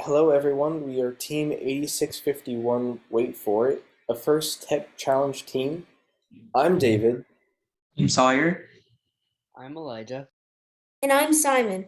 Hello everyone, we are Team 8651, wait for it, a first tech challenge team. I'm David. I'm Sawyer. I'm Elijah. And I'm Simon.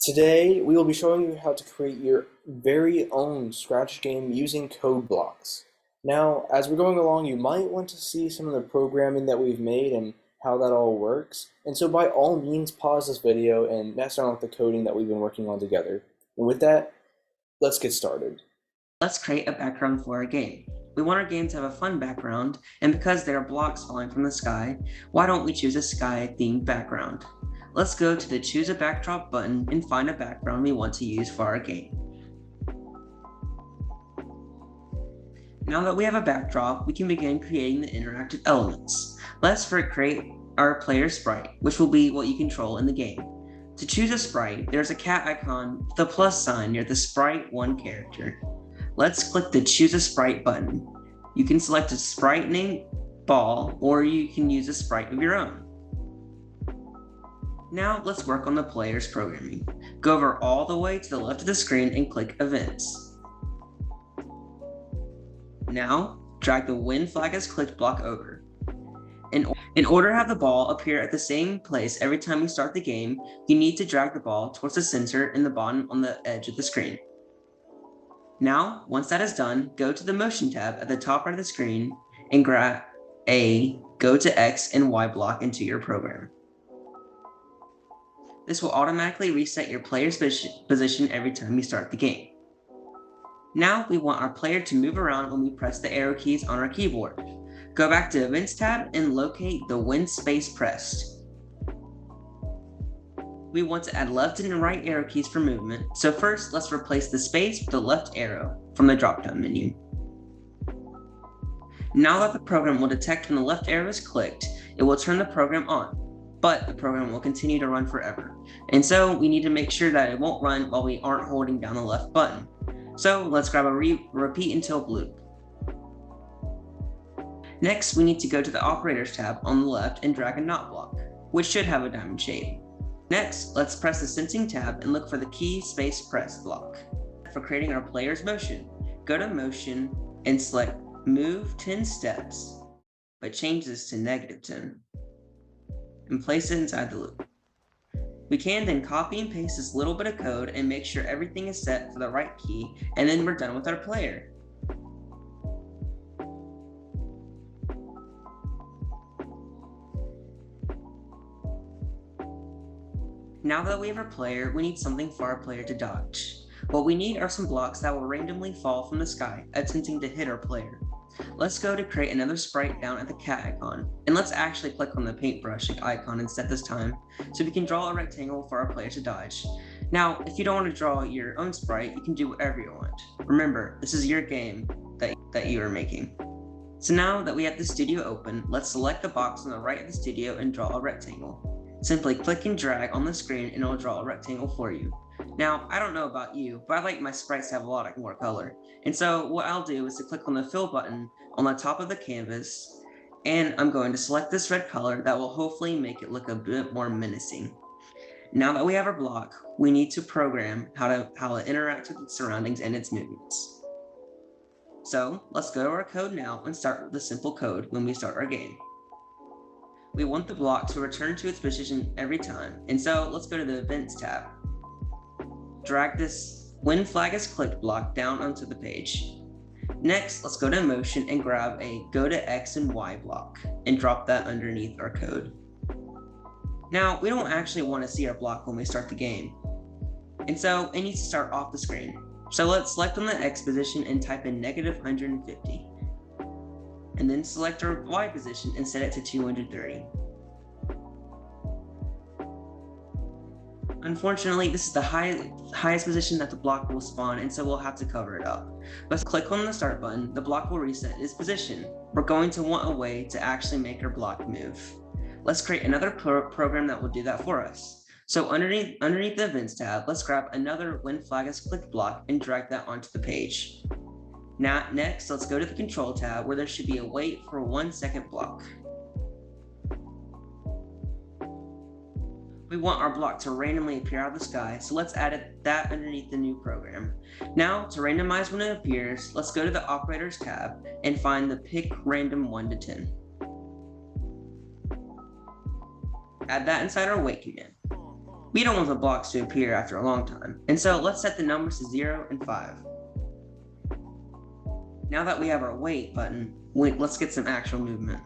Today we will be showing you how to create your very own Scratch game using code blocks. Now, as we're going along, you might want to see some of the programming that we've made and how that all works. And so by all means, pause this video and mess around with the coding that we've been working on together. And with that, let's get started. Let's create a background for our game. We want our game to have a fun background, and because there are blocks falling from the sky, why don't we choose a sky-themed background? Let's go to the Choose a Backdrop button and find a background we want to use for our game. Now that we have a backdrop, we can begin creating the interactive elements. Let's first create our player sprite, which will be what you control in the game. To choose a sprite, there's a cat icon with a plus sign near the sprite 1 character. Let's click the Choose a Sprite button. You can select a sprite named Ball, or you can use a sprite of your own. Now let's work on the player's programming. Go over all the way to the left of the screen and click Events. Now, drag the When Flag is Clicked block over. In order to have the ball appear at the same place every time you start the game, you need to drag the ball towards the center in the bottom on the edge of the screen. Now, once that is done, go to the Motion tab at the top right of the screen and grab a Go to X and Y block into your program. This will automatically reset your player's position every time you start the game. Now, we want our player to move around when we press the arrow keys on our keyboard. Go back to Events tab and locate the When Space Pressed. We want to add left and right arrow keys for movement, so first let's replace the space with the left arrow from the drop-down menu. Now that the program will detect when the left arrow is clicked, it will turn the program on, but the program will continue to run forever. And so we need to make sure that it won't run while we aren't holding down the left button. So let's grab a repeat until loop. Next, we need to go to the Operators tab on the left and drag a not block, which should have a diamond shape. Next, let's press the Sensing tab and look for the key space press block. For creating our player's motion, go to Motion and select Move 10 steps, but change this to -10, and place it inside the loop. We can then copy and paste this little bit of code and make sure everything is set for the right key, and then we're done with our player. Now that we have our player, we need something for our player to dodge. What we need are some blocks that will randomly fall from the sky, attempting to hit our player. Let's go to create another sprite down at the cat icon, and let's actually click on the paintbrush icon instead this time, so we can draw a rectangle for our player to dodge. Now, if you don't want to draw your own sprite, you can do whatever you want. Remember, this is your game that you are making. So now that we have the studio open, let's select the box on the right of the studio and draw a rectangle. Simply click and drag on the screen and it will draw a rectangle for you. Now, I don't know about you, but I like my sprites to have a lot more color. And so what I'll do is to click on the fill button on the top of the canvas, and I'm going to select this red color that will hopefully make it look a bit more menacing. Now that we have our block, we need to program how it interacts with its surroundings and its movements. So let's go to our code now and start with the simple code when we start our game. We want the block to return to its position every time, and so let's go to the Events tab. Drag this When Flag is Clicked block down onto the page. Next, let's go to Motion and grab a Go to X and Y block and drop that underneath our code. Now, we don't actually want to see our block when we start the game, and so it needs to start off the screen. So let's select on the X position and type in -150. And then select our Y position and set it to 230. Unfortunately, this is the highest position that the block will spawn, and so we'll have to cover it up. Let's click on the Start button. The block will reset its position. We're going to want a way to actually make our block move. Let's create another program that will do that for us. So underneath the Events tab, let's grab another When Flag is Clicked block and drag that onto the page. Now, next, let's go to the Control tab where there should be a wait for 1 second block. We want our block to randomly appear out of the sky, so let's add that underneath the new program. Now, to randomize when it appears, let's go to the Operators tab and find the Pick Random 1 to 10. Add that inside our wait command. We don't want the blocks to appear after a long time, and so let's set the numbers to 0 and 5. Now that we have our wait button, let's get some actual movement.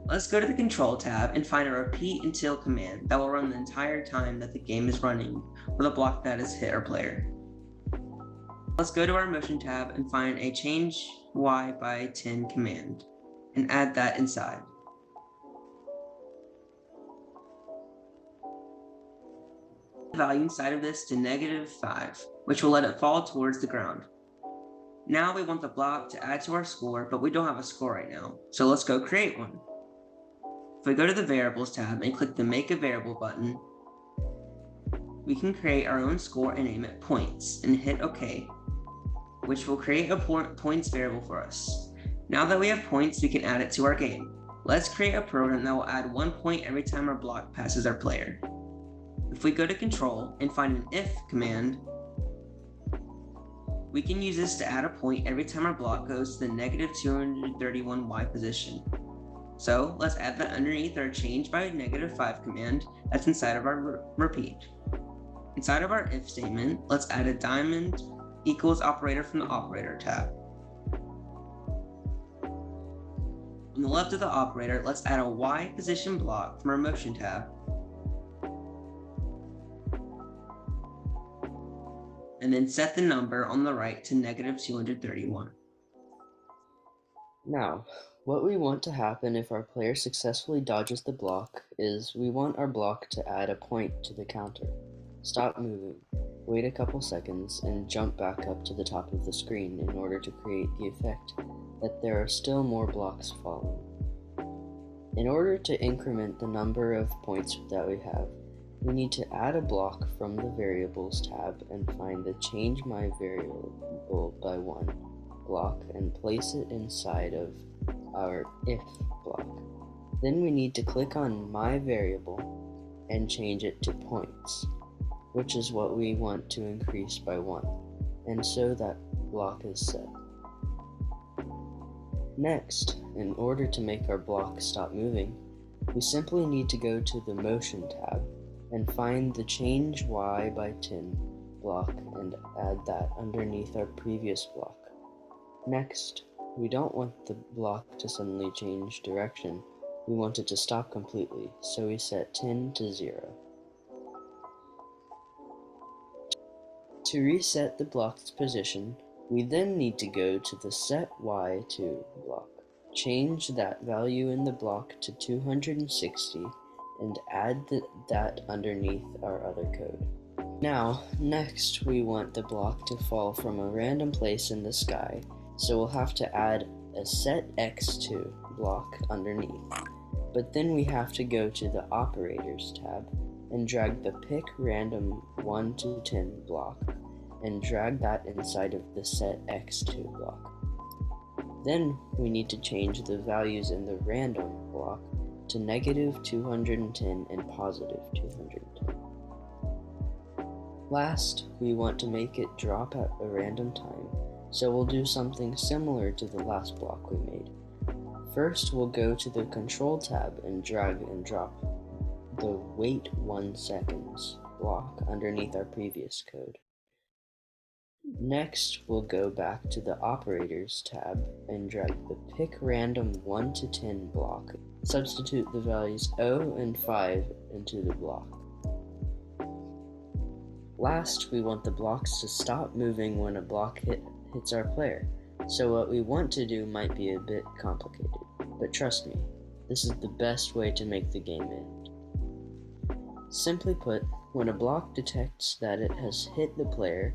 Let's go to the Control tab and find a repeat until command that will run the entire time that the game is running with a block that has hit our player. Let's go to our Motion tab and find a Change Y by 10 command and add that inside. The value inside of this to -5, which will let it fall towards the ground. Now we want the block to add to our score, but we don't have a score right now, so let's go create one. If we go to the Variables tab and click the Make a Variable button, we can create our own score and name it Points, and hit OK, which will create a points variable for us. Now that we have points, we can add it to our game. Let's create a program that will add 1 point every time our block passes our player. If we go to Control and find an if command, we can use this to add a point every time our block goes to the -231Y position. So let's add that underneath our change by -5 command that's inside of our repeat. Inside of our if statement, let's add a diamond equals operator from the Operator tab. On the left of the operator, let's add a Y position block from our Motion tab. And then set the number on the right to -231. Now, what we want to happen if our player successfully dodges the block is we want our block to add a point to the counter. Stop moving, wait a couple seconds, and jump back up to the top of the screen in order to create the effect that there are still more blocks falling. In order to increment the number of points that we have, we need to add a block from the Variables tab and find the Change My Variable by 1 block and place it inside of our if block. Then we need to click on My Variable and change it to Points, which is what we want to increase by 1, and so that block is set. Next, in order to make our block stop moving, we simply need to go to the Motion tab and find the Change Y by 10 block and add that underneath our previous block. Next, we don't want the block to suddenly change direction, we want it to stop completely, so we set 10 to 0. To reset the block's position, we then need to go to the Set Y to block, change that value in the block to 260, and add that underneath our other code. Now, next we want the block to fall from a random place in the sky, so we'll have to add a Set X to block underneath. But then we have to go to the Operators tab and drag the Pick Random 1 to 10 block and drag that inside of the Set X2 block. Then we need to change the values in the random block to -210 and +210. Last, we want to make it drop at a random time, so we'll do something similar to the last block we made. First, we'll go to the Control tab and drag and drop the Wait 1 seconds block underneath our previous code. Next, we'll go back to the Operators tab and drag the Pick Random 1 to 10 block. Substitute the values 0 and 5 into the block. Last, we want the blocks to stop moving when a block hits our player, so what we want to do might be a bit complicated, but trust me, this is the best way to make the game end. Simply put, when a block detects that it has hit the player,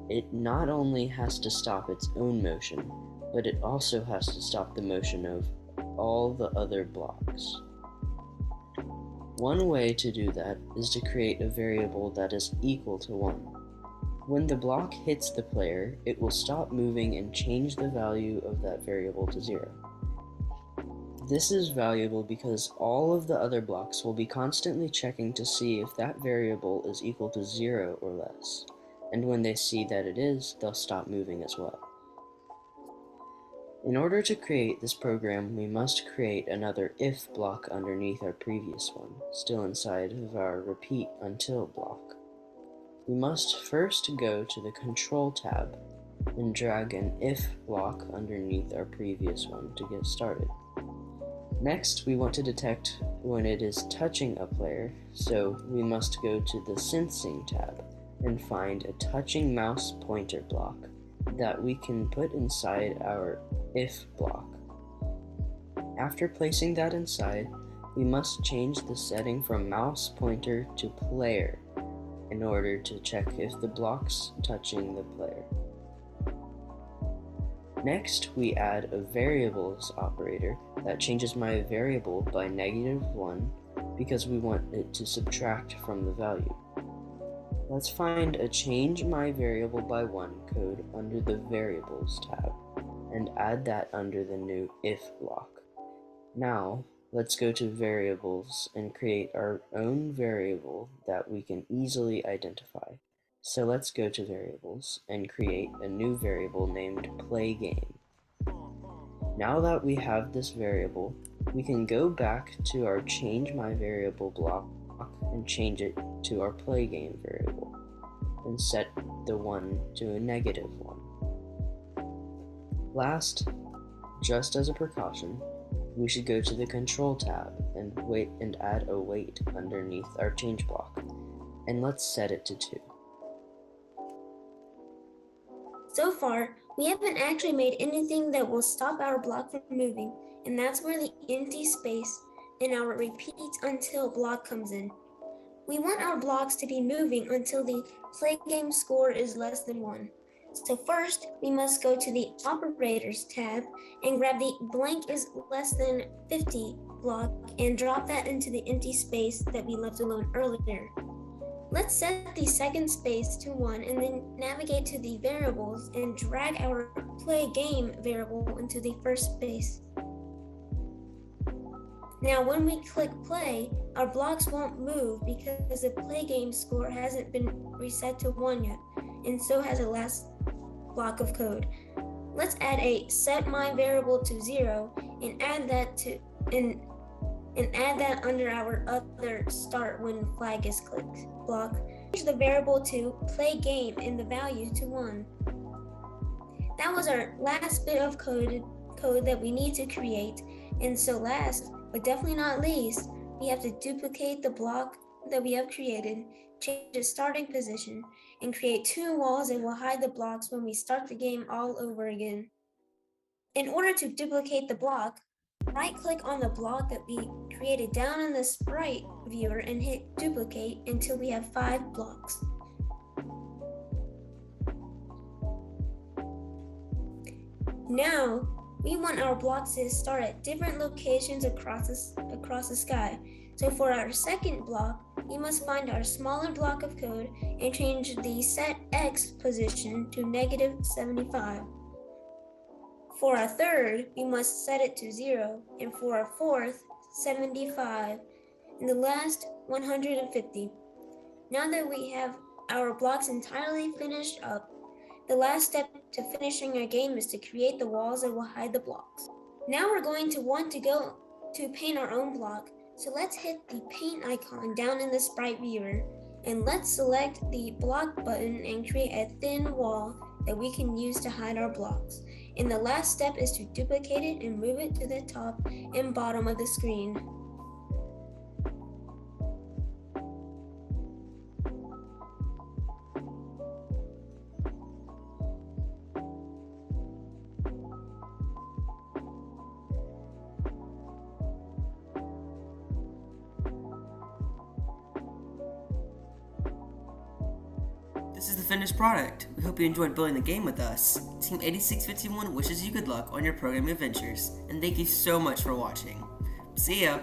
it not only has to stop its own motion, but it also has to stop the motion of all the other blocks. One way to do that is to create a variable that is equal to 1. When the block hits the player, it will stop moving and change the value of that variable to 0. This is valuable because all of the other blocks will be constantly checking to see if that variable is equal to 0 or less, and when they see that it is, they'll stop moving as well. In order to create this program, we must create another if block underneath our previous one, still inside of our repeat until block. We must first go to the Control tab and drag an if block underneath our previous one to get started. Next, we want to detect when it is touching a player, so we must go to the Sensing tab and find a touching mouse pointer block that we can put inside our if block. After placing that inside, we must change the setting from mouse pointer to player in order to check if the block's touching the player. Next, we add a variables operator that changes my variable by -1 because we want it to subtract from the value. Let's find a change my variable by 1 code under the variables tab and add that under the new if block. Now, let's go to variables and create our own variable that we can easily identify. So let's go to variables and create a new variable named playGame. Now that we have this variable, we can go back to our change my variable block and change it to our playGame variable and set the 1 to a -1. Last, just as a precaution, we should go to the Control tab and add a wait underneath our change block, and let's set it to 2. So far, we haven't actually made anything that will stop our block from moving, and that's where the empty space in our repeat until block comes in. We want our blocks to be moving until the play game score is less than 1. So first, we must go to the Operators tab and grab the blank is less than 50 block and drop that into the empty space that we left alone earlier. Let's set the second space to 1 and then navigate to the variables and drag our play game variable into the first space. Now when we click play, our blocks won't move because the play game score hasn't been reset to 1 yet, and so has the last block of code. Let's add a set my variable to 0 and add that under our other start when flag is clicked block. Change the variable to play game and the value to 1. That was our last bit of code that we need to create. And so last, but definitely not least, we have to duplicate the block that we have created, change the starting position, and create 2 walls that will hide the blocks when we start the game all over again. In order to duplicate the block, right-click on the block that we created down in the sprite viewer and hit duplicate until we have 5 blocks. Now, we want our blocks to start at different locations across the sky. So for our second block, we must find our smaller block of code and change the set X position to -75. For our third, we must set it to 0, and for our fourth, 75, and the last, 150. Now that we have our blocks entirely finished up, the last step to finishing our game is to create the walls that will hide the blocks. Now we're going to want to go to paint our own block, so let's hit the paint icon down in the sprite viewer, and let's select the block button and create a thin wall that we can use to hide our blocks. And the last step is to duplicate it and move it to the top and bottom of the screen. This is the finished product. We hope you enjoyed building the game with us. Team 8651 wishes you good luck on your programming adventures, and thank you so much for watching. See ya!